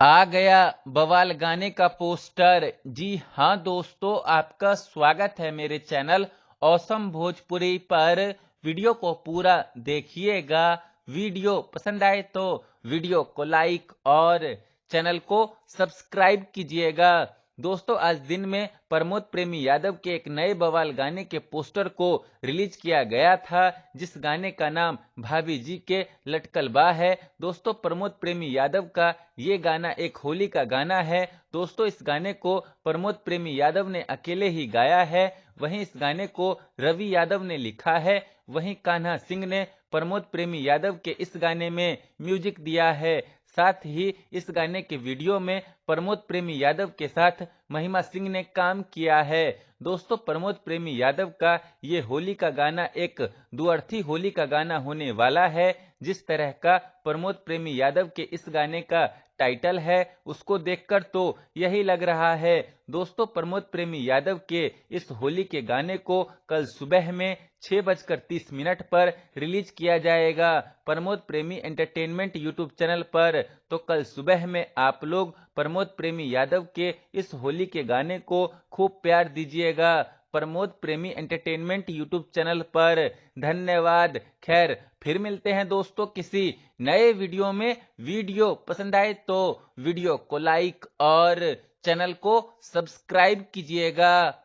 आ गया बवाल गाने का पोस्टर। जी हाँ दोस्तों, आपका स्वागत है मेरे चैनल ऑसम भोजपुरी पर। वीडियो को पूरा देखिएगा। वीडियो पसंद आए तो वीडियो को लाइक और चैनल को सब्सक्राइब कीजिएगा। दोस्तों, आज दिन में प्रमोद प्रेमी यादव के एक नए बवाल गाने के पोस्टर को रिलीज किया गया था, जिस गाने का नाम भाभी जी के लटकल बा है। दोस्तों, प्रमोद प्रेमी यादव का ये गाना एक होली का गाना है। दोस्तों, इस गाने को प्रमोद प्रेमी यादव ने अकेले ही गाया है। वहीं इस गाने को रवि यादव ने लिखा है। वहीं कान्हा सिंह ने प्रमोद प्रेमी यादव के इस गाने में म्यूजिक दिया है। साथ ही इस गाने के वीडियो में प्रमोद प्रेमी यादव के साथ महिमा सिंह ने काम किया है। दोस्तों, प्रमोद प्रेमी यादव का ये होली का गाना एक दुअर्थी होली का गाना होने वाला है। जिस तरह का प्रमोद प्रेमी यादव के इस गाने का टाइटल है, उसको देखकर तो यही लग रहा है। दोस्तों, प्रमोद प्रेमी यादव के इस होली के गाने को कल सुबह में 6:30 पर रिलीज किया जाएगा प्रमोद प्रेमी एंटरटेनमेंट यूट्यूब चैनल पर। तो कल सुबह में आप लोग प्रमोद प्रेमी यादव के इस होली के गाने को खूब प्यार दीजिएगा प्रमोद प्रेमी एंटरटेनमेंट यूट्यूब चैनल पर। धन्यवाद। खैर, फिर मिलते हैं दोस्तों किसी नए वीडियो में। वीडियो पसंद आए तो वीडियो को लाइक और चैनल को सब्सक्राइब कीजिएगा।